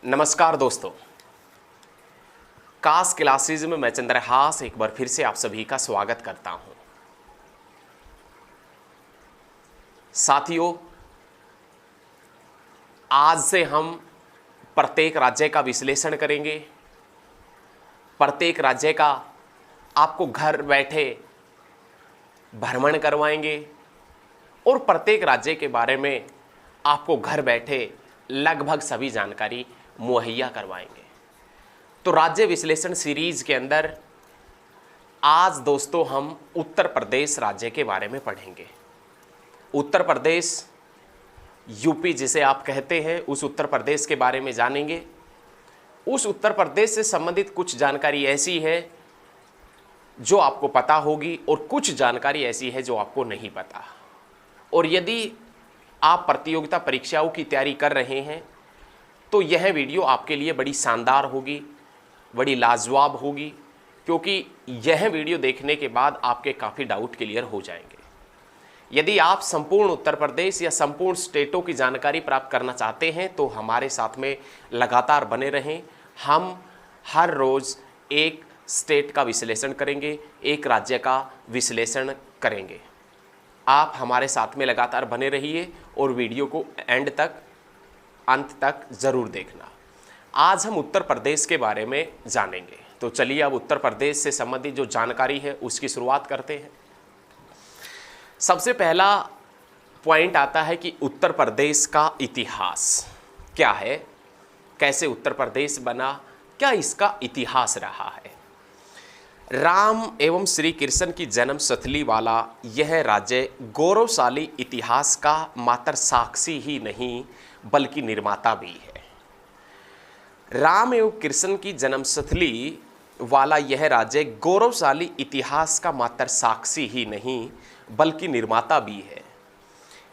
नमस्कार दोस्तों, कास क्लासेज में मैं चंद्रहास एक बार फिर से आप सभी का स्वागत करता हूं। साथियों, आज से हम प्रत्येक राज्य का विश्लेषण करेंगे। प्रत्येक राज्य का आपको घर बैठे भ्रमण करवाएंगे और प्रत्येक राज्य के बारे में आपको घर बैठे लगभग सभी जानकारी मुहैया करवाएंगे। तो राज्य विश्लेषण सीरीज के अंदर आज दोस्तों हम उत्तर प्रदेश राज्य के बारे में पढ़ेंगे। उत्तर प्रदेश यूपी जिसे आप कहते हैं, उस उत्तर प्रदेश के बारे में जानेंगे। उस उत्तर प्रदेश से संबंधित कुछ जानकारी ऐसी है जो आपको पता होगी और कुछ जानकारी ऐसी है जो आपको नहीं पता। और यदि आप प्रतियोगिता परीक्षाओं की तैयारी कर रहे हैं तो यह वीडियो आपके लिए बड़ी शानदार होगी, बड़ी लाजवाब होगी, क्योंकि यह वीडियो देखने के बाद आपके काफ़ी डाउट क्लियर हो जाएंगे। यदि आप संपूर्ण उत्तर प्रदेश या संपूर्ण स्टेटों की जानकारी प्राप्त करना चाहते हैं तो हमारे साथ में लगातार बने रहें। हम हर रोज़ एक स्टेट का विश्लेषण करेंगे, एक राज्य का विश्लेषण करेंगे। आप हमारे साथ में लगातार बने रहिए और वीडियो को अंत तक ज़रूर देखना। आज हम उत्तर प्रदेश के बारे में जानेंगे। तो चलिए अब उत्तर प्रदेश से संबंधित जो जानकारी है उसकी शुरुआत करते हैं। सबसे पहला पॉइंट आता है कि उत्तर प्रदेश का इतिहास क्या है, कैसे उत्तर प्रदेश बना, क्या इसका इतिहास रहा है। राम एवं श्री कृष्ण की जन्म स्थली वाला यह राज्य गौरवशाली इतिहास का मात्र साक्षी ही नहीं बल्कि निर्माता भी है। राम एवं कृष्ण की जन्मस्थली वाला यह राज्य गौरवशाली इतिहास का मात्र साक्षी ही नहीं बल्कि निर्माता भी है।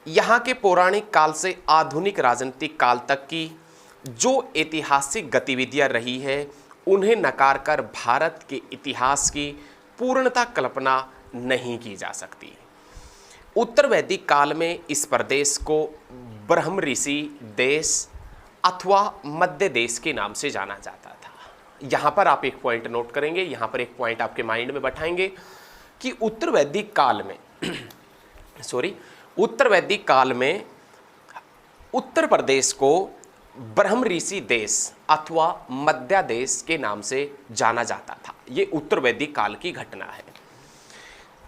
यहाँ के पौराणिक काल से आधुनिक राजनीतिक काल तक की जो ऐतिहासिक गतिविधियाँ रही है उन्हें नकार कर भारत के इतिहास की पूर्णता कल्पना नहीं की जा सकती। उत्तर वैदिक काल में इस प्रदेश को ब्रह्म ऋषि देश अथवा मध्य देश के नाम से जाना जाता था। यहाँ पर आप एक पॉइंट नोट करेंगे, यहाँ पर एक पॉइंट आपके माइंड में बैठाएंगे कि उत्तर वैदिक काल में उत्तर प्रदेश को ब्रह्म ऋषि देश अथवा मध्य देश के नाम से जाना जाता था। ये उत्तर वैदिक काल की घटना है।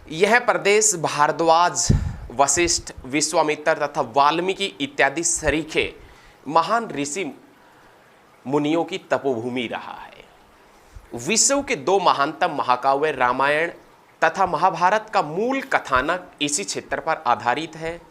यह प्रदेश भारद्वाज, वशिष्ठ, विश्वामित्र तथा वाल्मीकि इत्यादि सरीखे महान ऋषि मुनियों की तपोभूमि रहा है। विश्व के दो महानतम महाकाव्य रामायण तथा महाभारत का मूल कथानक इसी क्षेत्र पर आधारित है।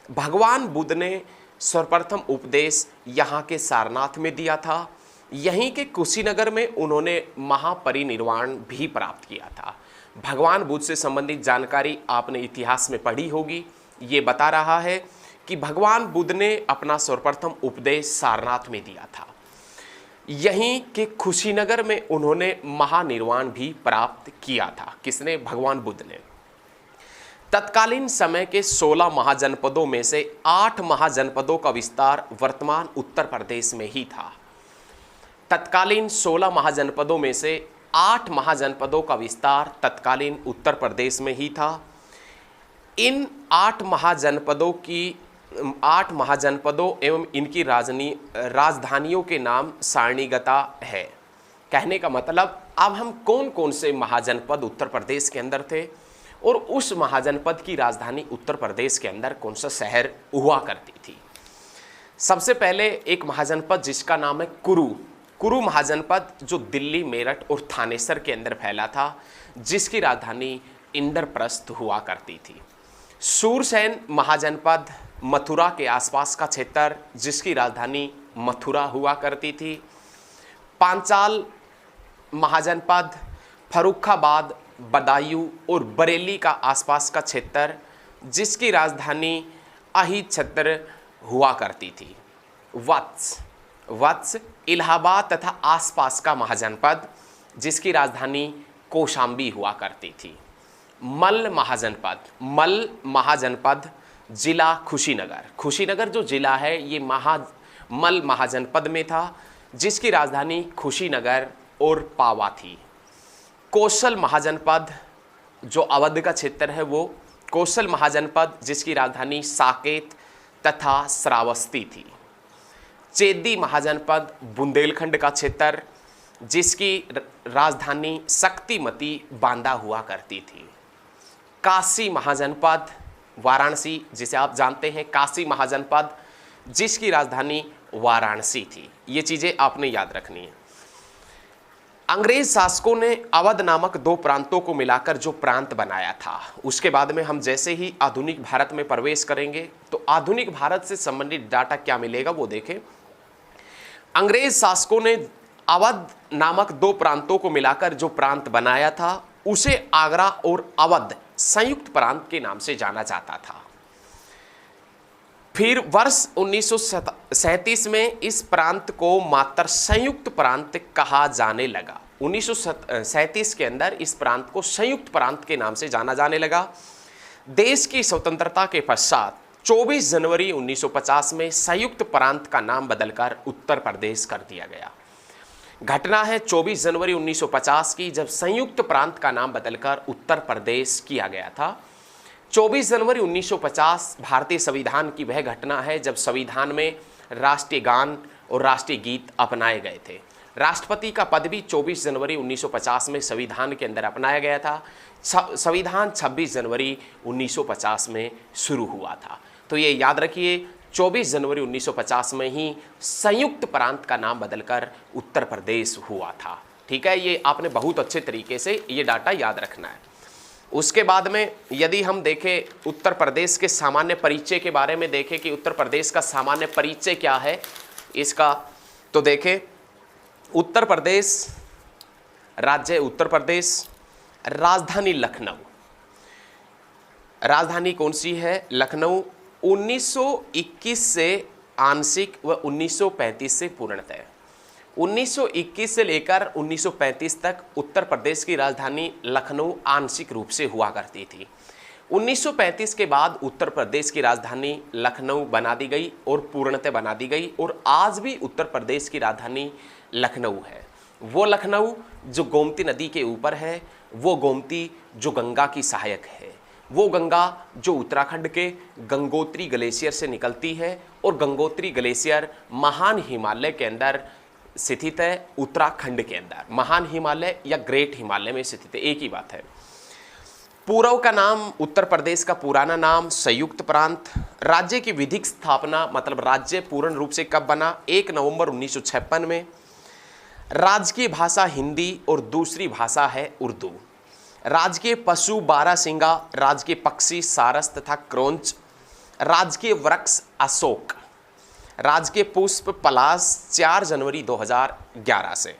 भगवान बुद्ध ने सर्वप्रथम उपदेश यहाँ के सारनाथ में दिया था। यहीं के कुशीनगर में उन्होंने महापरिनिर्वाण भी प्राप्त किया था। भगवान बुद्ध से संबंधित जानकारी आपने इतिहास में पढ़ी होगी। ये बता रहा है कि भगवान बुद्ध ने अपना सर्वप्रथम उपदेश सारनाथ में दिया था। यहीं के कुशीनगर में उन्होंने महानिर्वाण भी प्राप्त किया था। किसने? भगवान बुद्ध ने। तत्कालीन समय के 16 महाजनपदों में से 8 महाजनपदों का विस्तार वर्तमान उत्तर प्रदेश में ही था। तत्कालीन 16 महाजनपदों में से 8 महाजनपदों का विस्तार तत्कालीन उत्तर प्रदेश में ही था। इन 8 महाजनपदों एवं इनकी राजधानियों के नाम सारणीगता है। कहने का मतलब अब हम कौन कौन से महाजनपद उत्तर प्रदेश के अंदर थे और उस महाजनपद की राजधानी उत्तर प्रदेश के अंदर कौन सा शहर हुआ करती थी। सबसे पहले एक महाजनपद जिसका नाम है कुरु महाजनपद, जो दिल्ली, मेरठ और थानेसर के अंदर फैला था, जिसकी राजधानी इंद्रप्रस्थ हुआ करती थी। सूरसेन महाजनपद, मथुरा के आसपास का क्षेत्र, जिसकी राजधानी मथुरा हुआ करती थी। पांचाल महाजनपद, फर्रुखाबाद, बदायूं और बरेली का आसपास का क्षेत्र, जिसकी राजधानी अहिच्छत्र हुआ करती थी। वत्स इलाहाबाद तथा आसपास का महाजनपद, जिसकी राजधानी कौशाम्बी हुआ करती थी। मल महाजनपद जिला कुशीनगर जो जिला है ये मल महाजनपद में था, जिसकी राजधानी कुशीनगर और पावा थी। कोसल महाजनपद, जो अवध का क्षेत्र है, वो कोसल महाजनपद जिसकी राजधानी साकेत तथा श्रावस्ती थी। चेदी महाजनपद बुंदेलखंड का क्षेत्र जिसकी राजधानी शक्तिमती बांदा हुआ करती थी। काशी महाजनपद वाराणसी, जिसे आप जानते हैं, काशी महाजनपद जिसकी राजधानी वाराणसी थी। ये चीजें आपने याद रखनी है। अंग्रेज शासकों ने अवध नामक दो प्रांतों को मिलाकर जो प्रांत बनाया था, उसके बाद में हम जैसे ही आधुनिक भारत में प्रवेश करेंगे तो आधुनिक भारत से संबंधित डाटा क्या मिलेगा वो देखें। अंग्रेज शासकों ने अवध नामक दो प्रांतों को मिलाकर जो प्रांत बनाया था उसे आगरा और अवध संयुक्त प्रांत के नाम से जाना जाता था। फिर वर्ष 1937 में इस प्रांत को मात्र संयुक्त प्रांत कहा जाने लगा। 1937 के अंदर इस प्रांत को संयुक्त प्रांत के नाम से जाना जाने लगा। देश की स्वतंत्रता के पश्चात 24 जनवरी 1950 में संयुक्त प्रांत का नाम बदलकर उत्तर प्रदेश कर दिया गया। घटना है 24 जनवरी 1950 की, जब संयुक्त प्रांत का नाम बदलकर उत्तर प्रदेश किया गया था। 24 जनवरी 1950 भारतीय संविधान की वह घटना है जब संविधान में राष्ट्रीय गान और राष्ट्रीय गीत अपनाए गए थे। राष्ट्रपति का पद भी 24 जनवरी 1950 में संविधान के अंदर अपनाया गया था। संविधान 26 जनवरी 1950 में शुरू हुआ था। तो ये याद रखिए, 24 जनवरी 1950 में ही संयुक्त प्रांत का नाम बदलकर उत्तर प्रदेश हुआ था। ठीक है, ये आपने बहुत अच्छे तरीके से ये डाटा याद रखना है। उसके बाद में यदि हम देखें उत्तर प्रदेश के सामान्य परिचय के बारे में देखें कि उत्तर प्रदेश का सामान्य परिचय क्या है इसका, तो देखें उत्तर प्रदेश राज्य उत्तर प्रदेश, राजधानी लखनऊ। राजधानी कौन सी है? लखनऊ। 1921 से आंशिक व 1935 से पूर्णतः। 1921 से लेकर 1935 तक उत्तर प्रदेश की राजधानी लखनऊ आंशिक रूप से हुआ करती थी। 1935 के बाद उत्तर प्रदेश की राजधानी लखनऊ बना दी गई और पूर्णतः बना दी गई, और आज भी उत्तर प्रदेश की राजधानी लखनऊ है। वो लखनऊ जो गोमती नदी के ऊपर है, वो गोमती जो गंगा की सहायक है, वो गंगा जो उत्तराखंड के गंगोत्री ग्लेशियर से निकलती है, और गंगोत्री ग्लेशियर महान हिमालय के अंदर स्थित है। उत्तराखंड के अंदर महान हिमालय या ग्रेट हिमालय में स्थित है, एक ही बात है। पूर्व का नाम उत्तर प्रदेश का पुराना नाम संयुक्त प्रांत। राज्य की विधिक स्थापना मतलब राज्य पूर्ण रूप से कब बना? 1 नवंबर 1956 में। राजकीय भाषा हिंदी और दूसरी भाषा है उर्दू। राजकीय पशु बारहसिंगा, राजकीय पक्षी सारस तथा क्रोंच। राजकीय वृक्ष अशोक। राजकीय पुष्प पलाश 4 जनवरी 2011 से।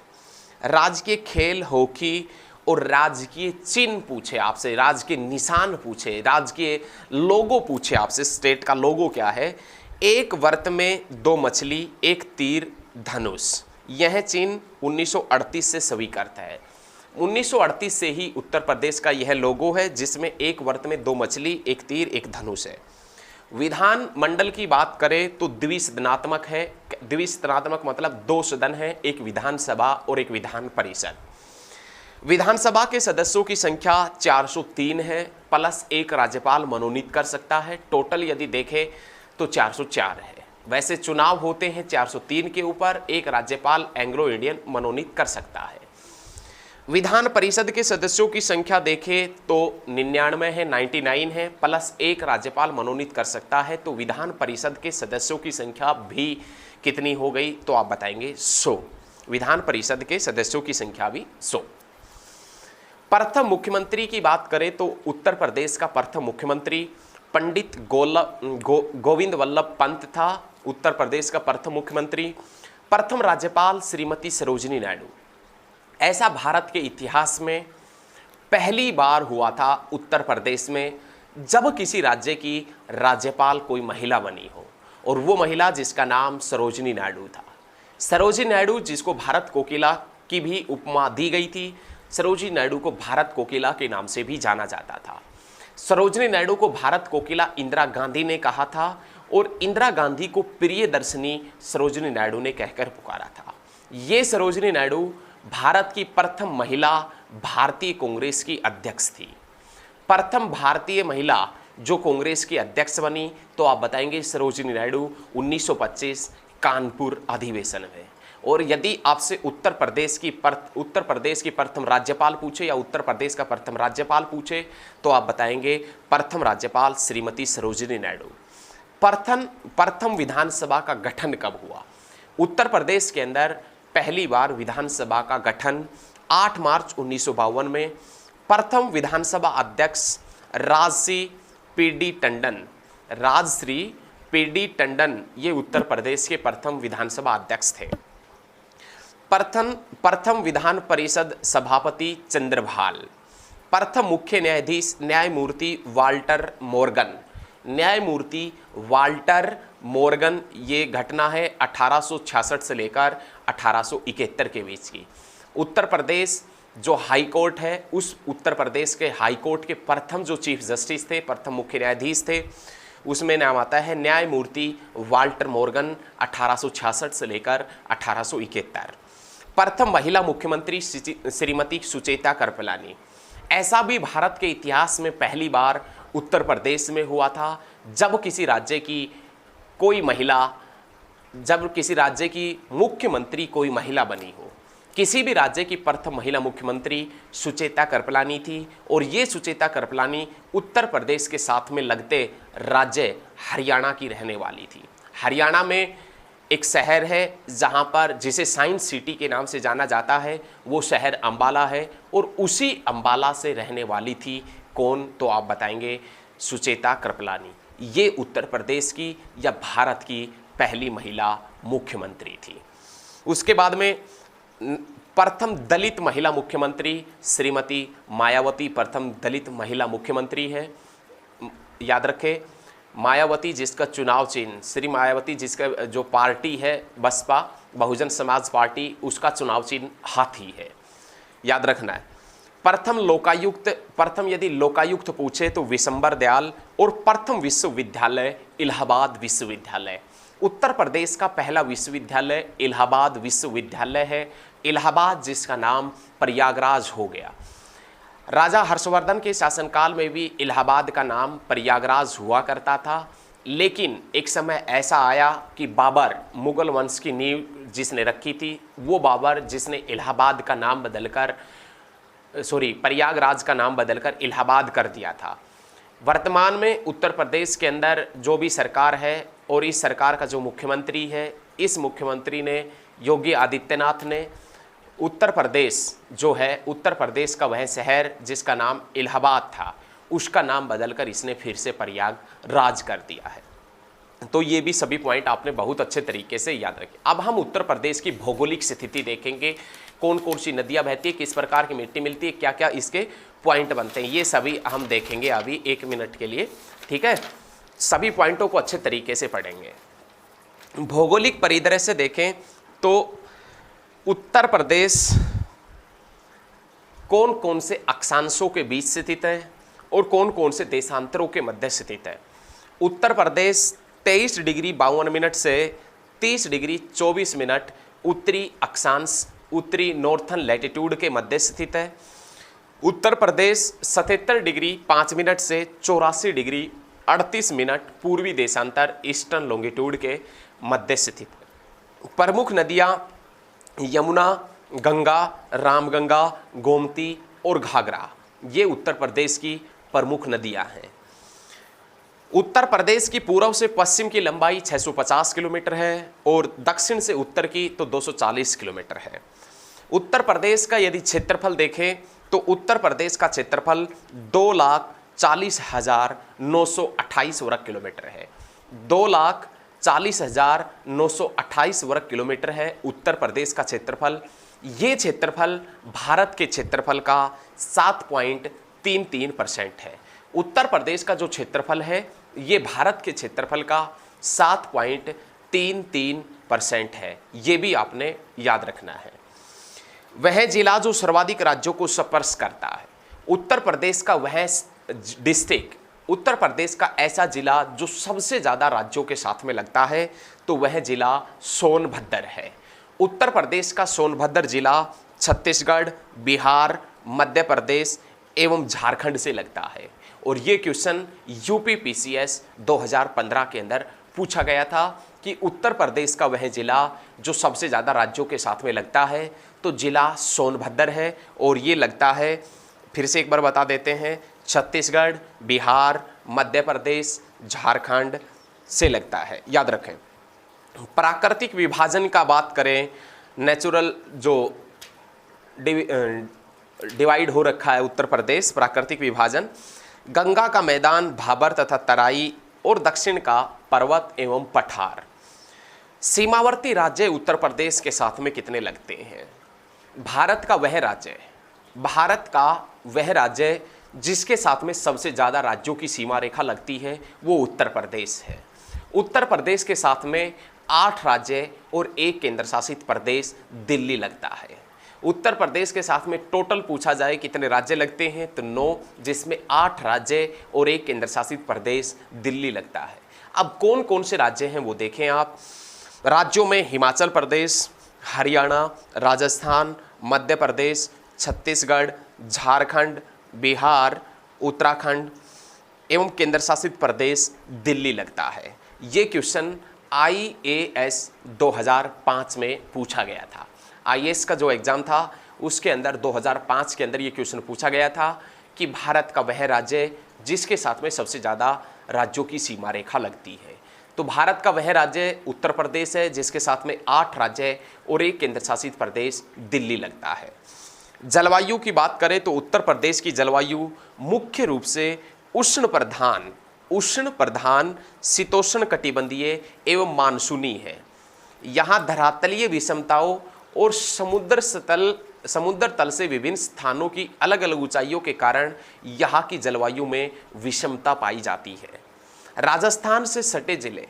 राजकीय खेल हॉकी, और राजकीय चिन्ह पूछे आपसे, राजकीय निशान पूछे, राजकीय लोगो पूछे आपसे, स्टेट का लोगो क्या है? एक वर्त में 2 मछली, 1 तीर, धनुष। यह चिन्ह 1938 से स्वीकृत है। 1938 से ही उत्तर प्रदेश का यह लोगो है, जिसमें एक वर्त में 2 मछली, 1 तीर, 1 धनुष है। विधान मंडल की बात करें तो द्विसदनात्मक है। द्विसदनात्मक मतलब 2 सदन है, एक विधानसभा और एक विधान परिषद। विधानसभा के सदस्यों की संख्या 403 है, प्लस 1 राज्यपाल मनोनीत कर सकता है। टोटल यदि देखें तो 404 है। वैसे चुनाव होते हैं 403 के ऊपर, एक राज्यपाल एंग्लो इंडियन मनोनीत कर सकता है। विधान परिषद के सदस्यों की संख्या देखें तो 99 है, 99 है, प्लस 1 राज्यपाल मनोनीत कर सकता है। तो विधान परिषद के सदस्यों की संख्या भी कितनी हो गई तो आप बताएंगे 100। विधान परिषद के सदस्यों की संख्या भी 100। प्रथम मुख्यमंत्री की बात करें तो उत्तर प्रदेश का प्रथम मुख्यमंत्री पंडित गोविंद वल्लभ पंत था। उत्तर प्रदेश का प्रथम मुख्यमंत्री। प्रथम राज्यपाल श्रीमती सरोजिनी नायडू। ऐसा भारत के इतिहास में पहली बार हुआ था उत्तर प्रदेश में जब किसी राज्य की राज्यपाल कोई महिला बनी हो, और वो महिला जिसका नाम सरोजिनी नायडू था। सरोजिनी नायडू जिसको भारत कोकिला की भी उपमा दी गई थी। सरोजिनी नायडू को भारत कोकिला के नाम से भी जाना जाता था। सरोजिनी नायडू को भारत कोकिला इंदिरा गांधी ने कहा था, और इंदिरा गांधी को प्रियदर्शनी सरोजिनी नायडू ने कहकर पुकारा था। ये सरोजिनी नायडू भारत की प्रथम महिला भारतीय कांग्रेस की अध्यक्ष थी। प्रथम भारतीय महिला जो कांग्रेस की अध्यक्ष बनी, तो आप बताएंगे सरोजिनी नायडू 1925 कानपुर अधिवेशन में। और यदि आपसे उत्तर प्रदेश की प्रथम राज्यपाल पूछे या उत्तर प्रदेश का प्रथम राज्यपाल पूछे, तो आप बताएंगे प्रथम राज्यपाल श्रीमती सरोजिनी नायडू। प्रथम विधानसभा का गठन कब हुआ? उत्तर प्रदेश के अंदर पहली बार विधानसभा का गठन 8 मार्च 1952 में। प्रथम विधानसभा अध्यक्ष राजश्री पी.डी. टंडन ये उत्तर प्रदेश के प्रथम विधानसभा अध्यक्ष थे। प्रथम विधान परिषद सभापति चंद्रभाल। प्रथम मुख्य न्यायाधीश न्यायमूर्ति वाल्टर मोर्गन। ये घटना है 1866 से लेकर 1871 के बीच की। उत्तर प्रदेश जो हाई कोर्ट है, उस उत्तर प्रदेश के हाई कोर्ट के प्रथम जो चीफ जस्टिस थे, प्रथम मुख्य न्यायाधीश थे, उसमें नाम आता है न्यायमूर्ति वाल्टर मोर्गन 1866 से लेकर 1871। प्रथम महिला मुख्यमंत्री श्रीमती सुचेता कृपलानी। ऐसा भी भारत के इतिहास में पहली बार उत्तर प्रदेश में हुआ था जब किसी राज्य की मुख्यमंत्री कोई महिला बनी हो। किसी भी राज्य की प्रथम महिला मुख्यमंत्री सुचेता कृपलानी थी, और ये सुचेता कृपलानी उत्तर प्रदेश के साथ में लगते राज्य हरियाणा की रहने वाली थी। हरियाणा में एक शहर है जहाँ पर जिसे साइंस सिटी के नाम से जाना जाता है, वो शहर अंबाला है, और उसी अंबाला से रहने वाली थी कौन? तो आप बताएंगे सुचेता कृपलानी। ये उत्तर प्रदेश की या भारत की पहली महिला मुख्यमंत्री थी। उसके बाद में प्रथम दलित महिला मुख्यमंत्री श्रीमती मायावती प्रथम दलित महिला मुख्यमंत्री है। याद रखें, मायावती जिसका चुनाव चिन्ह, श्री मायावती जिसका जो पार्टी है बसपा बहुजन समाज पार्टी, उसका चुनाव चिन्ह हाथी है, याद रखना है। प्रथम यदि लोकायुक्त पूछे तो विशंबर दयाल। और प्रथम विश्वविद्यालय इलाहाबाद विश्वविद्यालय। उत्तर प्रदेश का पहला विश्वविद्यालय इलाहाबाद विश्वविद्यालय है। इलाहाबाद जिसका नाम प्रयागराज हो गया। राजा हर्षवर्धन के शासनकाल में भी इलाहाबाद का नाम प्रयागराज हुआ करता था, लेकिन एक समय ऐसा आया कि बाबर, मुगल वंश की नींव जिसने रखी थी, वो बाबर जिसने इलाहाबाद का नाम बदलकर प्रयागराज का नाम बदलकर इलाहाबाद कर दिया था। वर्तमान में उत्तर प्रदेश के अंदर जो भी सरकार है और इस सरकार का जो मुख्यमंत्री है, इस मुख्यमंत्री ने योगी आदित्यनाथ ने उत्तर प्रदेश जो है, उत्तर प्रदेश का वह शहर जिसका नाम इलाहाबाद था, उसका नाम बदलकर इसने फिर से प्रयागराज कर दिया है। तो ये भी सभी पॉइंट आपने बहुत अच्छे तरीके से याद रखे। अब हम उत्तर प्रदेश की भौगोलिक स्थिति देखेंगे, कौन कौन सी नदियाँ बहती है, किस प्रकार की मिट्टी मिलती है, क्या क्या इसके पॉइंट बनते हैं, ये सभी हम देखेंगे अभी 1 मिनट के लिए। ठीक है, सभी पॉइंटों को अच्छे तरीके से पढ़ेंगे। भौगोलिक परिदृश्य से देखें तो उत्तर प्रदेश कौन कौन से अक्षांशों के बीच स्थित है और कौन कौन से देशांतरों के मध्य स्थित है। उत्तर प्रदेश 23 डिग्री 52 मिनट से 30 डिग्री 24 मिनट उत्तरी अक्षांश, उत्तरी नॉर्थन लैटिट्यूड के मध्य स्थित है। उत्तर प्रदेश 77 डिग्री 5 मिनट से 84 डिग्री 38 मिनट पूर्वी देशांतर, ईस्टर्न लॉन्गिट्यूड के मध्य स्थित है। प्रमुख नदियाँ यमुना, गंगा, रामगंगा, गोमती और घाघरा, ये उत्तर प्रदेश की प्रमुख नदियां हैं। उत्तर प्रदेश की पूर्व से पश्चिम की लंबाई 650 किलोमीटर है और दक्षिण से उत्तर की तो 240 किलोमीटर है। उत्तर प्रदेश का यदि क्षेत्रफल देखें तो उत्तर प्रदेश का क्षेत्रफल 2,40,928 वर्ग किलोमीटर है। 2,40,928 वर्ग किलोमीटर है उत्तर प्रदेश का क्षेत्रफल। ये क्षेत्रफल भारत के क्षेत्रफल का 7.33% है। उत्तर प्रदेश का जो क्षेत्रफल है ये भारत के क्षेत्रफल का 7.33% है। ये भी आपने याद रखना है। वह जिला जो सर्वाधिक राज्यों को स्पर्श करता है, उत्तर प्रदेश का वह डिस्ट्रिक्ट, उत्तर प्रदेश का ऐसा जिला जो सबसे ज़्यादा राज्यों के साथ में लगता है, तो वह जिला सोनभद्र है। उत्तर प्रदेश का सोनभद्र जिला छत्तीसगढ़, बिहार, मध्य प्रदेश एवं झारखंड से लगता है। और ये क्वेश्चन यूपी पीसीएस 2015 के अंदर पूछा गया था कि उत्तर प्रदेश का वह जिला जो सबसे ज़्यादा राज्यों के साथ में लगता है, तो जिला सोनभद्र है। और ये लगता है, फिर से एक बार बता देते हैं, छत्तीसगढ़, बिहार, मध्य प्रदेश, झारखंड से लगता है, याद रखें। प्राकृतिक विभाजन का बात करें, नेचुरल जो डिवाइड हो रखा है उत्तर प्रदेश, प्राकृतिक विभाजन, गंगा का मैदान, भाबर तथा तराई और दक्षिण का पर्वत एवं पठार। सीमावर्ती राज्य उत्तर प्रदेश के साथ में कितने लगते हैं? भारत का वह राज्य जिसके साथ में सबसे ज़्यादा राज्यों की सीमा रेखा लगती है वो उत्तर प्रदेश है। उत्तर प्रदेश के साथ में 8 राज्य और 1 केंद्र शासित प्रदेश दिल्ली लगता है। उत्तर प्रदेश के साथ में टोटल पूछा जाए कितने राज्य लगते हैं तो 9, जिसमें 8 राज्य और 1 केंद्र शासित प्रदेश दिल्ली लगता है। अब कौन कौन से राज्य हैं वो देखें आप। राज्यों में हिमाचल प्रदेश, हरियाणा, राजस्थान, मध्य प्रदेश, छत्तीसगढ़, झारखंड, बिहार, उत्तराखंड एवं केंद्र शासित प्रदेश दिल्ली लगता है। ये क्वेश्चन IAS 2005 में पूछा गया था। IAS का जो एग्ज़ाम था उसके अंदर 2005 के अंदर ये क्वेश्चन पूछा गया था कि भारत का वह राज्य जिसके साथ में सबसे ज़्यादा राज्यों की सीमा रेखा लगती है। तो भारत का वह राज्य उत्तर प्रदेश है जिसके साथ में 8 राज्य और 1 केंद्र शासित प्रदेश दिल्ली लगता है। जलवायु की बात करें तो उत्तर प्रदेश की जलवायु मुख्य रूप से उष्ण प्रधान शीतोष्ण कटिबंधीय एवं मानसूनी है। यहाँ धरातलीय विषमताओं और समुद्र तल से विभिन्न स्थानों की अलग अलग ऊंचाइयों के कारण यहाँ की जलवायु में विषमता पाई जाती है। राजस्थान से सटे जिले,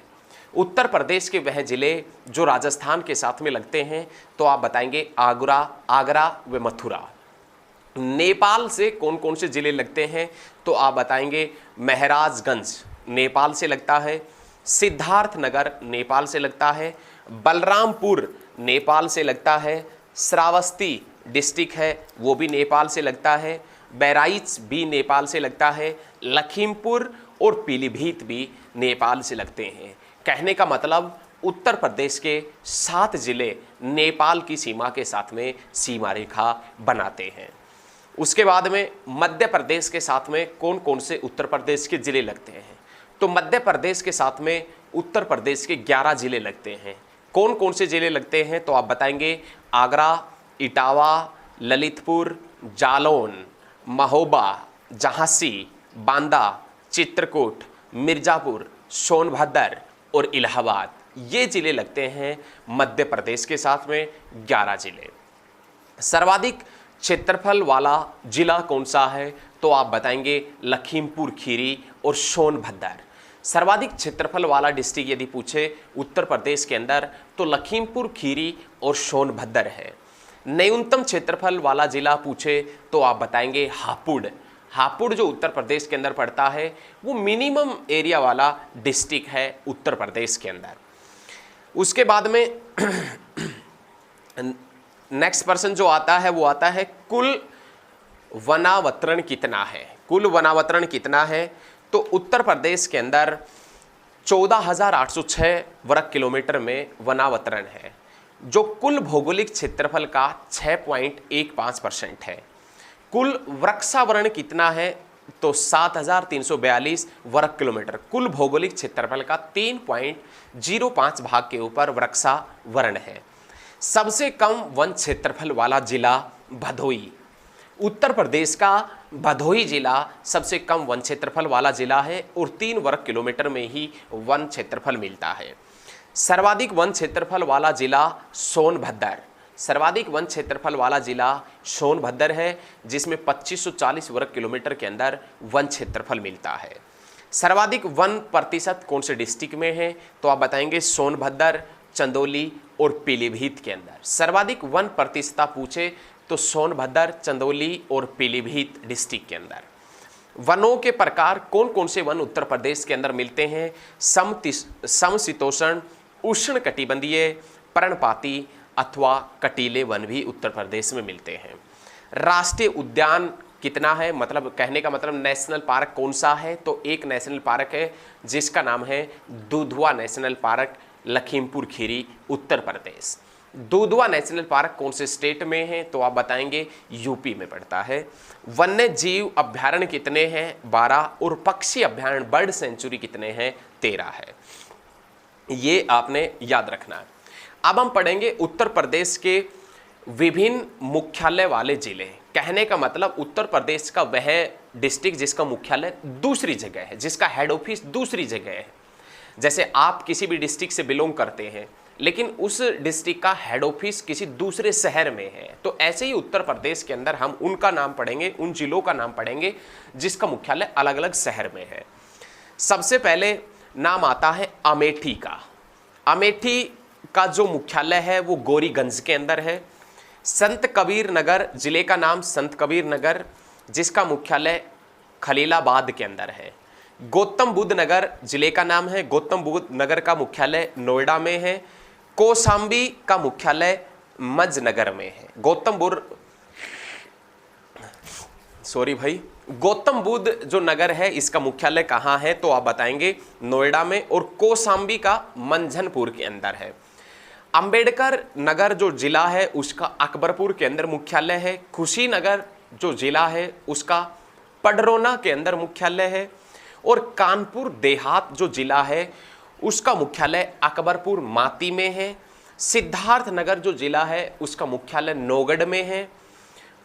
उत्तर प्रदेश के वह जिले जो राजस्थान के साथ में लगते हैं तो आप बताएंगे आगरा व मथुरा। नेपाल से कौन कौन से जिले लगते हैं तो आप बताएंगे महराजगंज नेपाल से लगता है, सिद्धार्थनगर नेपाल से लगता है, बलरामपुर नेपाल से लगता है, श्रावस्ती डिस्ट्रिक्ट है वो भी नेपाल से लगता है, बहराइच भी नेपाल से लगता है, लखीमपुर और पीलीभीत भी नेपाल से लगते हैं। कहने का मतलब उत्तर प्रदेश के 7 जिले नेपाल की सीमा के साथ में सीमा रेखा बनाते हैं। उसके बाद में मध्य प्रदेश के साथ में कौन कौन से उत्तर प्रदेश के जिले लगते हैं तो मध्य प्रदेश के साथ में उत्तर प्रदेश के 11 जिले लगते हैं। कौन कौन से जिले लगते हैं तो आप बताएंगे आगरा, इटावा, ललितपुर, जालौन, महोबा, झांसी, बांदा, चित्रकूट, मिर्जापुर, सोनभद्र और इलाहाबाद। ये जिले लगते हैं मध्य प्रदेश के साथ में 11 जिले। सर्वाधिक क्षेत्रफल वाला जिला कौन सा है तो आप बताएंगे लखीमपुर खीरी और सोनभद्र। सर्वाधिक क्षेत्रफल वाला डिस्ट्रिक्ट यदि पूछे उत्तर प्रदेश के अंदर तो लखीमपुर खीरी और सोनभद्र है। न्यूनतम क्षेत्रफल वाला जिला पूछे तो आप बताएंगे हापुड़ जो उत्तर प्रदेश के अंदर पड़ता है वो मिनिमम एरिया वाला डिस्ट्रिक्ट है उत्तर प्रदेश के अंदर। उसके बाद में नेक्स्ट पर्सन जो आता है वो आता है कुल वनावतरण कितना है। तो उत्तर प्रदेश के अंदर 14,806 वर्ग किलोमीटर में वनावतरण है जो कुल भौगोलिक क्षेत्रफल का 6.15% है। कुल वृक्षावरण कितना है तो 7,342 वर्ग किलोमीटर, कुल भौगोलिक क्षेत्रफल का 3.05 भाग के ऊपर वृक्षावरण है। सबसे कम वन क्षेत्रफल वाला जिला भदोही, उत्तर प्रदेश का भदोही जिला सबसे कम वन क्षेत्रफल वाला जिला है और 3 वर्ग किलोमीटर में ही वन क्षेत्रफल मिलता है। सर्वाधिक वन क्षेत्रफल वाला जिला सोनभद्र है जिसमें 2540 वर्ग किलोमीटर के अंदर वन क्षेत्रफल मिलता है। सर्वाधिक वन प्रतिशत कौन से डिस्ट्रिक्ट में है तो आप बताएंगे सोनभद्र, चंदौली और पीलीभीत के अंदर। सर्वाधिक वन प्रतिशतता पूछे तो सोनभद्र, चंदौली और पीलीभीत डिस्ट्रिक्ट के अंदर। वनों के प्रकार कौन कौन से वन उत्तर प्रदेश के अंदर मिलते हैं? समशीतोष्ण, उष्ण कटिबंधीय, पर्णपाती, अथवा कटीले वन भी उत्तर प्रदेश में मिलते हैं। राष्ट्रीय उद्यान कितना है, मतलब कहने का मतलब नेशनल पार्क कौन सा है, तो एक नेशनल पार्क है जिसका नाम है Dudhwa national park, Lakhimpur Kheri, Uttar Pradesh. Dudhwa national park कौन से स्टेट में है, तो आप बताएंगे यूपी में पड़ता है। वन्य जीव अभ्यारण्य कितने हैं, 12, और पक्षी अभ्यारण्य बर्ड सेंचुरी कितने हैं, 13 है। ये आपने याद रखना है। अब हम पढ़ेंगे उत्तर प्रदेश के विभिन्न मुख्यालय वाले जिले। कहने का मतलब उत्तर प्रदेश का वह डिस्ट्रिक्ट जिसका मुख्यालय दूसरी जगह है, जिसका हेड ऑफिस दूसरी जगह है। जैसे आप किसी भी डिस्ट्रिक्ट से बिलोंग करते हैं लेकिन उस डिस्ट्रिक्ट का हेड ऑफिस किसी दूसरे शहर में है, तो ऐसे ही उत्तर प्रदेश के अंदर हम उनका नाम पढ़ेंगे, उन जिलों का नाम पढ़ेंगे जिसका मुख्यालय अलग अलग शहर में है। सबसे पहले नाम आता है अमेठी का। अमेठी का जो मुख्यालय है वो गौरीगंज के अंदर है। संत कबीर नगर जिले का नाम संत कबीर नगर, जिसका मुख्यालय खलीलाबाद के अंदर है। गौतम बुद्ध नगर जिले का नाम है, गौतम बुद्ध नगर का मुख्यालय नोएडा में है। कौशाम्बी का मुख्यालय मजनगर में है। गौतम बुद्ध जो नगर है इसका मुख्यालय कहाँ है, तो आप बताएंगे नोएडा में, और कौशाम्बी का मंझनपुर के अंदर है। अंबेडकर नगर जो जिला है उसका अकबरपुर के अंदर मुख्यालय है। कुशीनगर जो जिला है उसका पडरौना के अंदर मुख्यालय है। और कानपुर देहात जो जिला है उसका मुख्यालय अकबरपुर माती में है। सिद्धार्थ नगर जो जिला है उसका मुख्यालय नौगढ़ में है।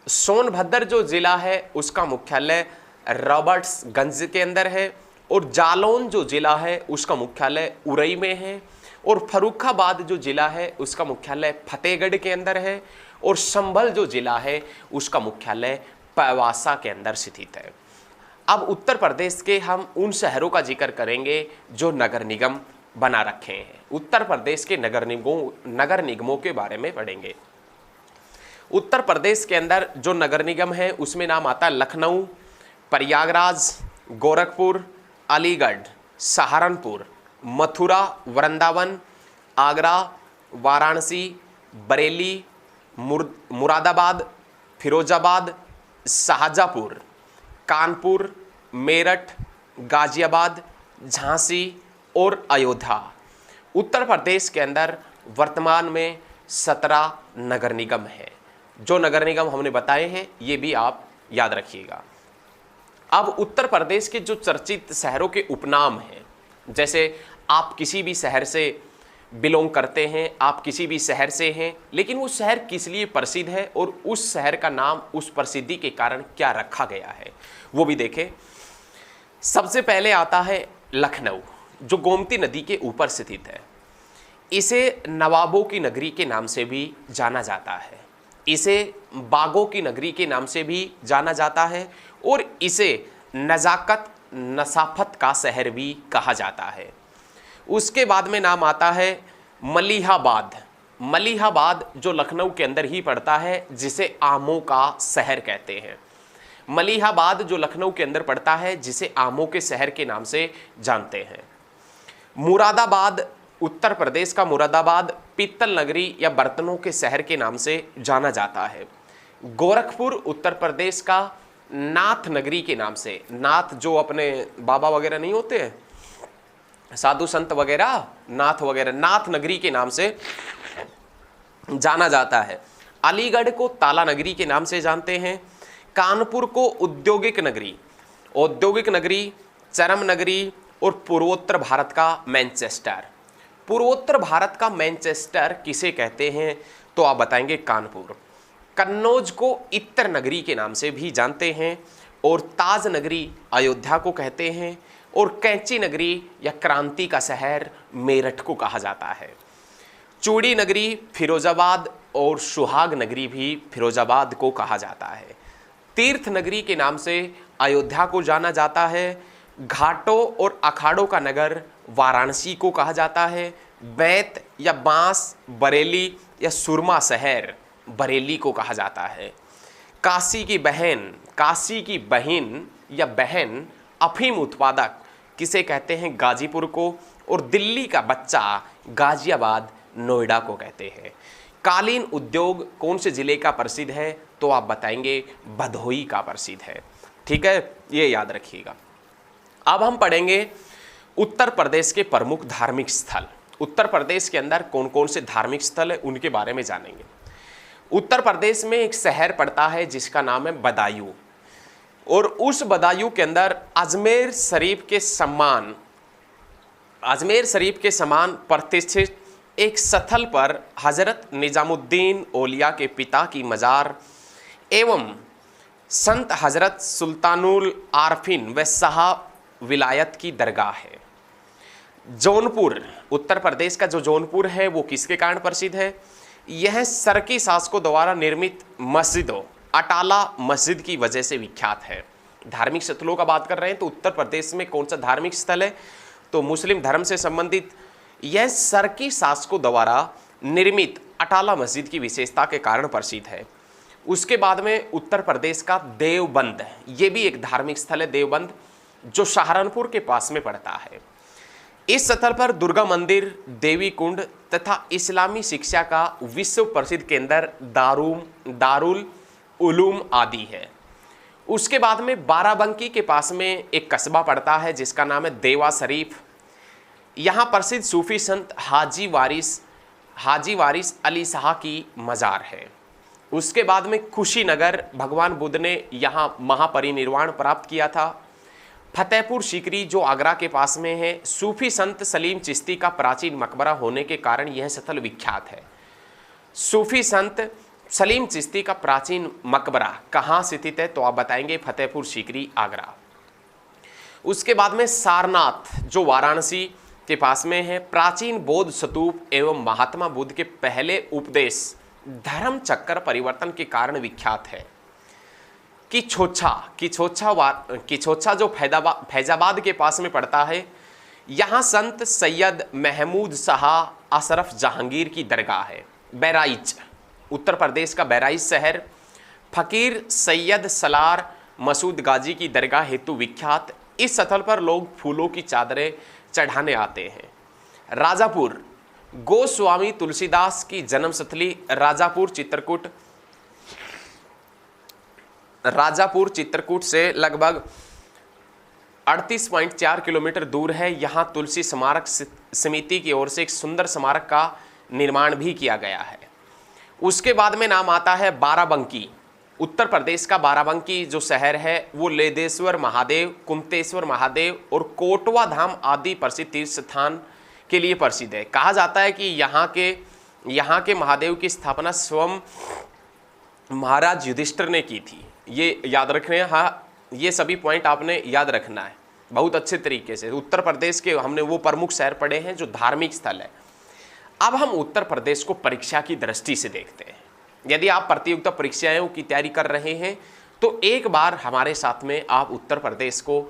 सोनभद्र जो जिला है उसका मुख्यालय रॉबर्ट्सगंज के अंदर है। और जालौन जो जिला है उसका मुख्यालय उरई में है। और फर्रुखाबाद जो जिला है उसका मुख्यालय फतेहगढ़ के अंदर है। और संभल जो जिला है उसका मुख्यालय पवासा के अंदर स्थित है। अब उत्तर प्रदेश के हम उन शहरों का जिक्र करेंगे जो नगर निगम बना रखे हैं। उत्तर प्रदेश के नगर निगमों के बारे में पढ़ेंगे। उत्तर प्रदेश के अंदर जो नगर निगम है उसमें नाम आता है लखनऊ, प्रयागराज, गोरखपुर, अलीगढ़, सहारनपुर, मथुरा, वृंदावन, आगरा, वाराणसी, बरेली, मुरादाबाद, फिरोजाबाद, शाहजहाँपुर, कानपुर, मेरठ, गाजियाबाद, झांसी और अयोध्या। उत्तर प्रदेश के अंदर वर्तमान में 17 नगर निगम है। जो नगर निगम हमने बताए हैं ये भी आप याद रखिएगा। अब उत्तर प्रदेश के जो चर्चित शहरों के उपनाम हैं, जैसे आप किसी भी शहर से बिलोंग करते हैं, आप किसी भी शहर से हैं, लेकिन वो शहर किस लिए प्रसिद्ध है और उस शहर का नाम उस प्रसिद्धि के कारण क्या रखा गया है वो भी देखें। सबसे पहले आता है लखनऊ, जो गोमती नदी के ऊपर स्थित है। इसे नवाबों की नगरी के नाम से भी जाना जाता है, इसे बागों की नगरी के नाम से भी जाना जाता है, और इसे नजाकत नसाफत का शहर भी कहा जाता है। उसके बाद में नाम आता है मलिहाबाद। मलिहाबाद जो लखनऊ के अंदर ही पड़ता है, जिसे आमों का शहर कहते हैं। मलिहाबाद जो लखनऊ के अंदर पड़ता है, जिसे आमों के शहर के नाम से जानते हैं। मुरादाबाद, उत्तर प्रदेश का मुरादाबाद पीतल नगरी या बर्तनों के शहर के नाम से जाना जाता है। गोरखपुर उत्तर प्रदेश का नाथ नगरी के नाम से, नाथ जो अपने बाबा वगैरह नहीं होते हैं, साधु संत वगैरह, नाथ वगैरह, नाथ नगरी के नाम से जाना जाता है। अलीगढ़ को ताला नगरी के नाम से जानते हैं। कानपुर को औद्योगिक नगरी, चरम नगरी, और पूर्वोत्तर भारत का मैनचेस्टर। पूर्वोत्तर भारत का मैनचेस्टर किसे कहते हैं, तो आप बताएंगे कानपुर। कन्नौज को इत्तर नगरी के नाम से भी जानते हैं, और ताज नगरी अयोध्या को कहते हैं, और कैंची नगरी या क्रांति का शहर मेरठ को कहा जाता है। चूड़ी नगरी फिरोजाबाद और सुहाग नगरी भी फिरोजाबाद को कहा जाता है। तीर्थ नगरी के नाम से अयोध्या को जाना जाता है। घाटों और अखाड़ों का नगर वाराणसी को कहा जाता है। बैत या बांस बरेली या सुरमा शहर बरेली को कहा जाता है। काशी की बहन या बहन अफीम उत्पादक किसे कहते हैं, गाजीपुर को, और दिल्ली का बच्चा गाजियाबाद नोएडा को कहते हैं। कालीन उद्योग कौन से जिले का प्रसिद्ध है? तो आप बताएंगे भदोही का प्रसिद्ध है। ठीक है, ये याद रखिएगा। अब हम पढ़ेंगे उत्तर प्रदेश के प्रमुख धार्मिक स्थल। उत्तर प्रदेश के अंदर कौन कौन से धार्मिक स्थल है उनके बारे में जानेंगे। उत्तर प्रदेश में एक शहर पड़ता है जिसका नाम है बदायूं, और उस बदायूं के अंदर अजमेर शरीफ के समान प्रतिष्ठित एक स्थल पर हजरत निजामुद्दीन औलिया के पिता की मजार एवं संत हजरत सुल्तानुल आरफीन व शाह विलायत की दरगाह है। जौनपुर, उत्तर प्रदेश का जो जौनपुर है वो किसके कारण प्रसिद्ध है? यह सरकी शासकों द्वारा निर्मित मस्जिदों अटाला मस्जिद की वजह से विख्यात है। धार्मिक स्थलों का बात कर रहे हैं तो उत्तर प्रदेश में कौन सा धार्मिक स्थल है? तो मुस्लिम धर्म से संबंधित यह सरकी शासकों द्वारा निर्मित अटाला मस्जिद की विशेषता के कारण प्रसिद्ध है। उसके बाद में उत्तर प्रदेश का देवबंद, ये भी एक धार्मिक स्थल है देवबंद, जो सहारनपुर के पास में पड़ता है। इस स्थल पर दुर्गा मंदिर, देवी कुंड तथा इस्लामी शिक्षा का विश्व प्रसिद्ध केंद्र दारुल उलूम आदि है। उसके बाद में बाराबंकी के पास में एक कस्बा पड़ता है जिसका नाम है देवा शरीफ। यहाँ प्रसिद्ध सूफी संत हाजी वारिस अली शाह की मजार है। उसके बाद में कुशीनगर, भगवान बुद्ध ने यहाँ महापरिनिर्वाण प्राप्त किया था। फतेहपुर सीकरी जो आगरा के पास में है, सूफी संत सलीम चिश्ती का प्राचीन मकबरा होने के कारण यह स्थल विख्यात है। सूफी संत सलीम चिश्ती का प्राचीन मकबरा कहाँ स्थित है? तो आप बताएंगे फतेहपुर सीकरी, आगरा। उसके बाद में सारनाथ जो वाराणसी के पास में है, प्राचीन बौद्ध स्तूप एवं महात्मा बुद्ध के पहले उपदेश धर्म चक्कर परिवर्तन के कारण विख्यात है। किछोछा जो फैजाबाद के पास में पड़ता है, यहाँ संत सैयद महमूद शाह अशरफ जहांगीर की दरगाह है। बहराइच, उत्तर प्रदेश का बहराइच शहर फकीर सैयद सलार मसूद गाजी की दरगाह हेतु विख्यात। इस स्थल पर लोग फूलों की चादरें चढ़ाने आते हैं। राजापुर, गोस्वामी तुलसीदास की जन्मस्थली राजापुर चित्रकूट से लगभग 38.4 किलोमीटर दूर है। यहाँ तुलसी स्मारक समिति की ओर से एक सुंदर स्मारक का निर्माण भी किया गया है। उसके बाद में नाम आता है बाराबंकी। उत्तर प्रदेश का बाराबंकी जो शहर है वो लेदेश्वर महादेव, कुमतेश्वर महादेव और कोटवा धाम आदि प्रसिद्ध तीर्थ स्थान के लिए प्रसिद्ध है। कहा जाता है कि यहाँ के महादेव की स्थापना स्वयं महाराज युधिष्ठिर ने की थी। ये याद रखने हैं। हाँ, ये सभी पॉइंट आपने याद रखना है बहुत अच्छे तरीके से। उत्तर प्रदेश के हमने वो प्रमुख शहर पढ़े हैं जो धार्मिक स्थल है। अब हम उत्तर प्रदेश को परीक्षा की दृष्टि से देखते हैं। यदि आप प्रतियोगिता परीक्षाओं की तैयारी कर रहे हैं तो एक बार हमारे साथ में आप उत्तर प्रदेश को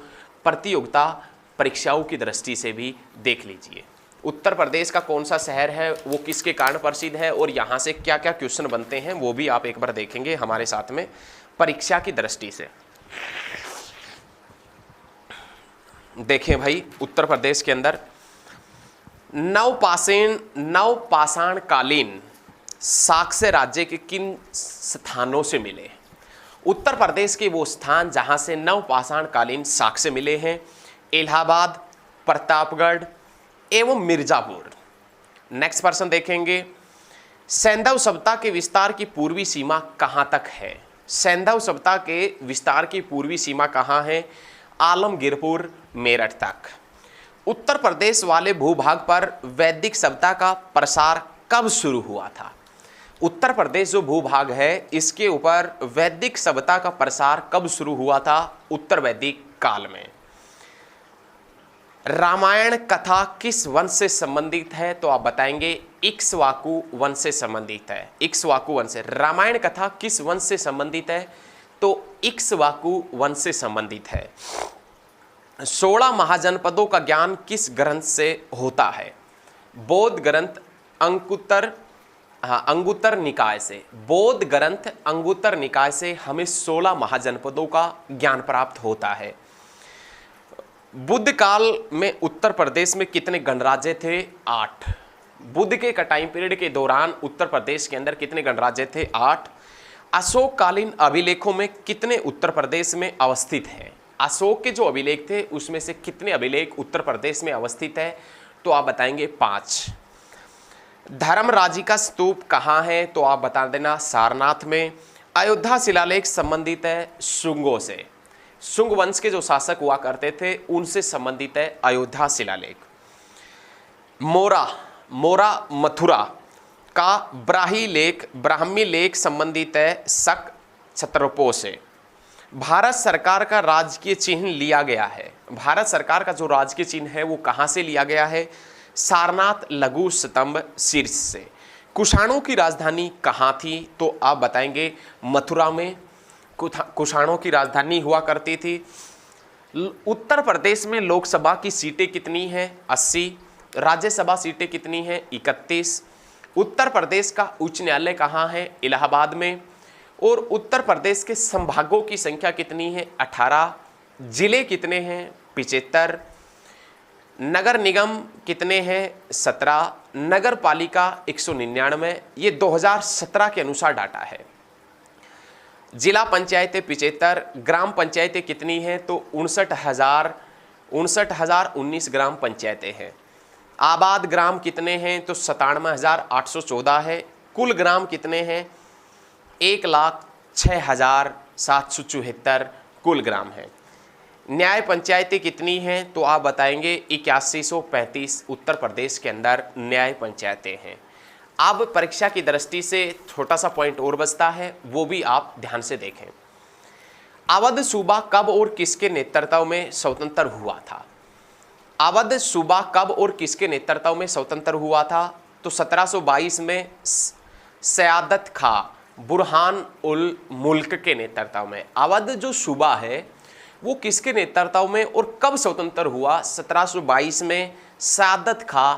प्रतियोगिता परीक्षाओं की दृष्टि से भी देख लीजिए। उत्तर प्रदेश का कौन सा शहर है, वो किसके कारण प्रसिद्ध है और यहाँ से क्या क्या क्वेश्चन बनते हैं, वो भी आप एक बार देखेंगे हमारे साथ में परीक्षा की दृष्टि से। देखें भाई, उत्तर प्रदेश के अंदर नवपाषाण कालीन साक्ष्य राज्य के किन स्थानों से मिले? उत्तर प्रदेश के वो स्थान जहां से नवपाषाण कालीन साक्ष्य मिले हैं इलाहाबाद, प्रतापगढ़ एवं मिर्जापुर। नेक्स्ट पर्सन देखेंगे, सैंधव सभ्यता के विस्तार की पूर्वी सीमा कहां तक है? सैंधव सभ्यता के विस्तार की पूर्वी सीमा कहां है? आलमगीरपुर, मेरठ तक। उत्तर प्रदेश वाले भूभाग पर वैदिक सभ्यता का प्रसार कब शुरू हुआ था? उत्तर प्रदेश जो भूभाग है इसके ऊपर वैदिक सभ्यता का प्रसार कब शुरू हुआ था? उत्तर वैदिक काल में। रामायण कथा किस वंश से संबंधित है? तो आप बताएंगे इक्ष्वाकु वंश से संबंधित है। इक्ष्वाकु वंश से। रामायण कथा किस वंश से संबंधित है? तो इक्ष्वाकु वंश से संबंधित है। 16 महाजनपदों का ज्ञान किस ग्रंथ से होता है? बौद्ध ग्रंथ अंगुत्तर निकाय से। बौद्ध ग्रंथ अंगुत्तर निकाय से हमें 16 महाजनपदों का ज्ञान प्राप्त होता है। बुद्ध काल में उत्तर प्रदेश में कितने गणराज्य थे? 8। बुद्ध के टाइम पीरियड के दौरान उत्तर प्रदेश के अंदर कितने गणराज्य थे? 8। अशोककालीन अभिलेखों में कितने उत्तर प्रदेश में अवस्थित हैं? अशोक के जो अभिलेख थे उसमें से कितने अभिलेख उत्तर प्रदेश में अवस्थित है? तो आप बताएंगे 5। धर्मराजी का स्तूप कहाँ है? तो आप बता देना सारनाथ में। अयोध्या शिलालेख संबंधित है शुंगों से, शुंग वंश के जो शासक हुआ करते थे उनसे संबंधित है अयोध्या शिलालेख। मोरा मथुरा का ब्राह्मी लेख संबंधित है शक क्षत्रपों से। भारत सरकार का राजकीय चिन्ह लिया गया है, भारत सरकार का जो राजकीय चिन्ह है वो कहाँ से लिया गया है? सारनाथ लघु स्तंभ शीर्ष से। कुषाणों की राजधानी कहाँ थी? तो आप बताएंगे मथुरा में कुषाणों की राजधानी हुआ करती थी। उत्तर प्रदेश में लोकसभा की सीटें कितनी हैं? 80। राज्यसभा सीटें कितनी हैं? 31। उत्तर प्रदेश का उच्च न्यायालय कहाँ है? इलाहाबाद में। और उत्तर प्रदेश के संभागों की संख्या कितनी है? 18। जिले कितने हैं? 75। नगर निगम कितने हैं? 17। नगर पालिका 199। ये 2017 के अनुसार डाटा है। जिला पंचायतें 75। ग्राम पंचायतें कितनी हैं? तो 59,019 ग्राम पंचायतें हैं। आबाद ग्राम कितने हैं? तो 97,814 है। कुल ग्राम कितने हैं? 1,06,774 कुल ग्राम है। न्याय पंचायतें कितनी हैं? तो आप बताएंगे 8135 उत्तर प्रदेश के अंदर न्याय पंचायतें हैं। अब परीक्षा की दृष्टि से छोटा सा पॉइंट और बचता है, वो भी आप ध्यान से देखें। अवध सूबा कब और किसके नेतृत्व में स्वतंत्र हुआ था? अवध सूबा कब और किसके नेतृत्व में स्वतंत्र हुआ था? तो 1722 में सयादत खां बुरहान उल मुल्क के नेतृत्व में। अवध जो सूबा है वो किसके नेतृत्व में और कब स्वतंत्र हुआ? 1722 में सयादत खां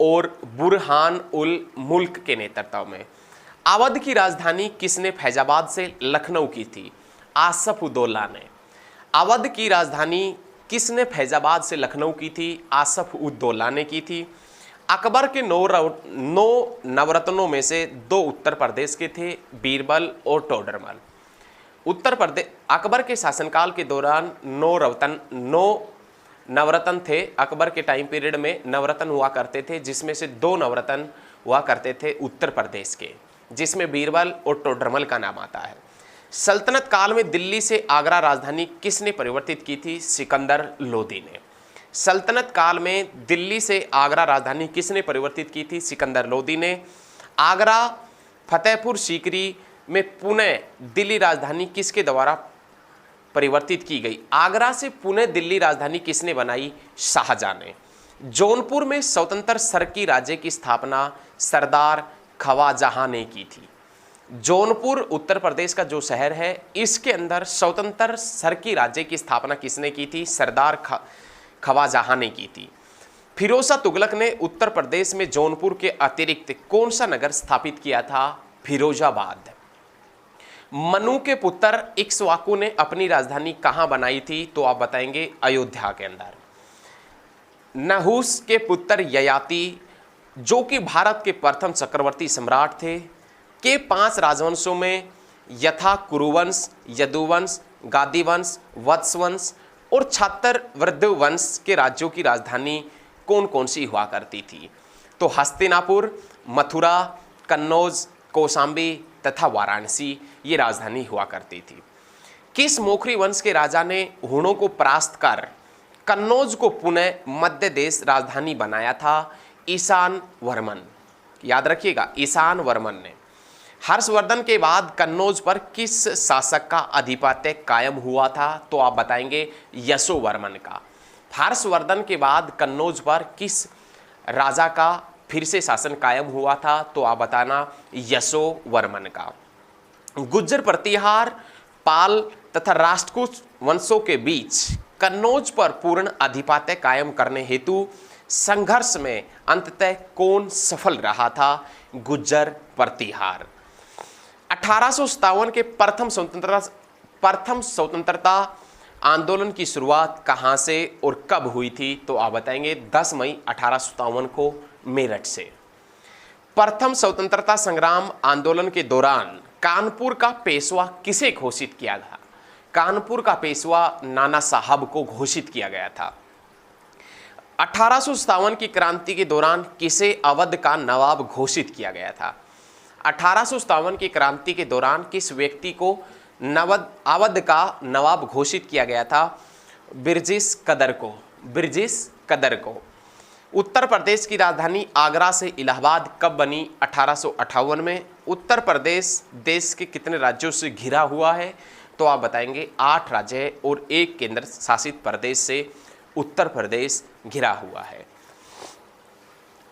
और बुरहान उल मुल्क के नेतृत्व में। अवध की राजधानी किसने फैजाबाद से लखनऊ की थी? आसफ उद्दौला ने। अवध की राजधानी किसने फैजाबाद से लखनऊ की थी? आसफ उद्दौला ने की थी। अकबर के 9 नवरत्नों में से 2 उत्तर प्रदेश के थे, बीरबल और टोडरमल। उत्तर प्रदेश अकबर के शासनकाल के दौरान 9 नवरत्न थे। अकबर के टाइम पीरियड में नवरत्न हुआ करते थे, जिसमें से 2 नवरत्न हुआ करते थे उत्तर प्रदेश के, जिसमें बीरबल और टोडरमल का नाम आता है। सल्तनत काल में दिल्ली से आगरा राजधानी किसने परिवर्तित की थी? सिकंदर लोदी ने। सल्तनत काल में दिल्ली से आगरा राजधानी किसने परिवर्तित की थी? सिकंदर लोदी ने। आगरा फतेहपुर सीकरी में पुणे दिल्ली राजधानी किसके द्वारा परिवर्तित की गई? आगरा से पुणे दिल्ली राजधानी किसने बनाई? शाहजहां ने। जौनपुर में स्वतंत्र सरकी राज्य की स्थापना सरदार ख्वाजहां ने की थी। जौनपुर उत्तर प्रदेश का जो शहर है, इसके अंदर स्वतंत्र सरकी राज्य की स्थापना किसने की थी? सरदार ख्वाजहां ने की थी। फिरोज शाह तुगलक ने उत्तर प्रदेश में जौनपुर के अतिरिक्त कौन सा नगर स्थापित किया था? फिरोजाबाद। मनु के पुत्र इक्ष्वाकु ने अपनी राजधानी कहां बनाई थी? तो आप बताएंगे अयोध्या के अंदर। नहुस के पुत्र ययाति, जो कि भारत के प्रथम चक्रवर्ती सम्राट थे, के 5 राजवंशों में यथा कुरुवंश, यदुवंश, गादीवंश, वत्सवंश और छात्रवृद्ध वंश के राज्यों की राजधानी कौन कौन सी हुआ करती थी? तो हस्तिनापुर, मथुरा, कन्नौज, कौशाम्बी तथा वाराणसी ये राजधानी हुआ करती थी। किस मोखरी वंश के राजा ने हुणों को परास्त कर कन्नौज को पुनः मध्य देश राजधानी बनाया था? ईशान वर्मन। याद रखिएगा, ईशान वर्मन ने। हर्षवर्धन के बाद कन्नौज पर किस शासक का आधिपत्य कायम हुआ था? तो आप बताएंगे यशोवर्मन का। हर्षवर्धन के बाद कन्नौज पर किस राजा का फिर से शासन कायम हुआ था? तो आप बताना यशोवर्मन का। गुज्जर प्रतिहार, पाल तथा राष्ट्रकूट वंशों के बीच कन्नौज पर पूर्ण आधिपत्य कायम करने हेतु संघर्ष में अंततः कौन सफल रहा था? गुज्जर प्रतिहार। 1857 के प्रथम स्वतंत्रता आंदोलन की शुरुआत कहां से और कब हुई थी? तो आप बताएंगे 10 मई 1857 को मेरठ से। प्रथम स्वतंत्रता संग्राम आंदोलन के दौरान कानपुर का पेशवा किसे घोषित किया गया? कानपुर का पेशवा नाना साहब को घोषित किया गया था। 1857 की क्रांति के दौरान किसे अवध का नवाब घोषित किया गया था? 1857 की क्रांति के दौरान किस व्यक्ति को अवध का नवाब घोषित किया गया था? ब्रिटिश कदर को। ब्रिटिश कदर को। उत्तर प्रदेश की राजधानी आगरा से इलाहाबाद कब बनी? 1858 में। उत्तर प्रदेश देश के कितने राज्यों से घिरा हुआ है? तो आप बताएंगे 8 राज्य और 1 केंद्र शासित प्रदेश से उत्तर प्रदेश घिरा हुआ है।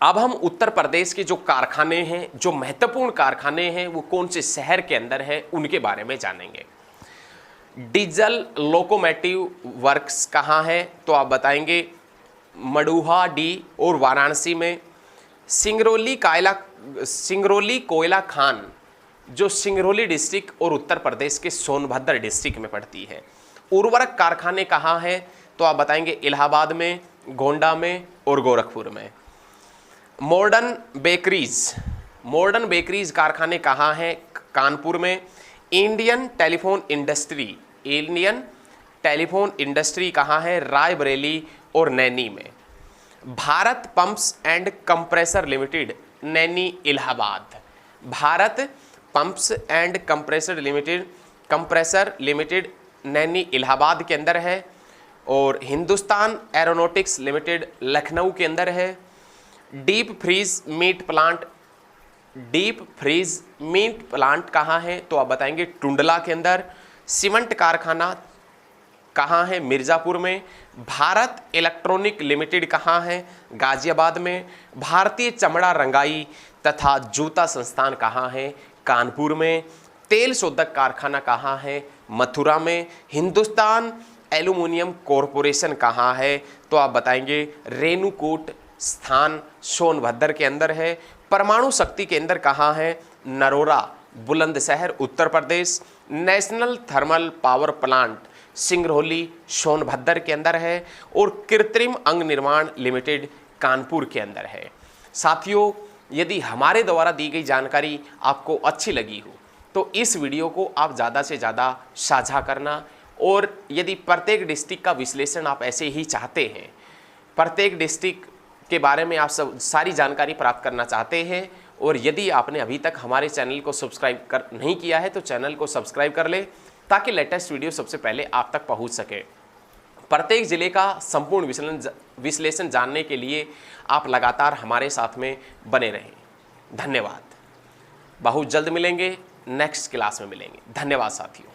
अब हम उत्तर प्रदेश के जो कारखाने हैं, जो महत्वपूर्ण कारखाने हैं, वो कौन से शहर के अंदर है उनके बारे में जानेंगे। डीजल लोकोमोटिव वर्क्स कहाँ है? तो आप बताएंगे मडुहाडी और वाराणसी में। सिंगरौली कोयला खान जो सिंगरौली डिस्ट्रिक्ट और उत्तर प्रदेश के सोनभद्र डिस्ट्रिक्ट में पड़ती है। उर्वरक कारखाने कहाँ हैं? तो आप बताएंगे इलाहाबाद में, गोंडा में और गोरखपुर में। मॉडर्न बेकरीज कारखाने कहाँ हैं? कानपुर में। इंडियन टेलीफोन इंडस्ट्री कहाँ है? रायबरेली और नैनी में। Bharat pumps and compressor limited, Naini Allahabad. Bharat pumps and compressor limited Naini Allahabad के अंदर है। और हिंदुस्तान एरोनॉटिक्स लिमिटेड लखनऊ के अंदर है। डीप फ्रीज मीट प्लांट कहाँ है? तो आप बताएंगे टुंडला के अंदर। सीमेंट कारखाना कहाँ है? मिर्ज़ापुर में। भारत इलेक्ट्रॉनिक लिमिटेड कहाँ है? गाजियाबाद में। भारतीय चमड़ा रंगाई तथा जूता संस्थान कहाँ है? कानपुर में। तेल शोधक कारखाना कहाँ है? मथुरा में। हिंदुस्तान एल्यूमिनियम कॉरपोरेशन कहाँ है? तो आप बताएंगे रेणुकूट स्थान सोनभद्र के अंदर है। परमाणु शक्ति केंद्र कहाँ है? Narora Bulandshahr Uttar Pradesh. National thermal power plant Singrauli Sonbhadra के अंदर है। और कृत्रिम अंग निर्माण लिमिटेड कानपुर के अंदर है। साथियों, यदि हमारे द्वारा दी गई जानकारी आपको अच्छी लगी हो तो इस वीडियो को आप ज़्यादा से ज़्यादा साझा करना। और यदि प्रत्येक डिस्ट्रिक्ट का विश्लेषण आप ऐसे ही चाहते हैं, प्रत्येक डिस्ट्रिक्ट के बारे में आप सब सारी जानकारी प्राप्त करना चाहते हैं, और यदि आपने अभी तक हमारे चैनल को सब्सक्राइब नहीं किया है तो चैनल को सब्सक्राइब कर ले ताकि लेटेस्ट वीडियो सबसे पहले आप तक पहुंच सके। प्रत्येक जिले का संपूर्ण विश्लेषण जानने के लिए आप लगातार हमारे साथ में बने रहें। धन्यवाद। बहुत जल्द मिलेंगे, नेक्स्ट क्लास में मिलेंगे। धन्यवाद साथियों।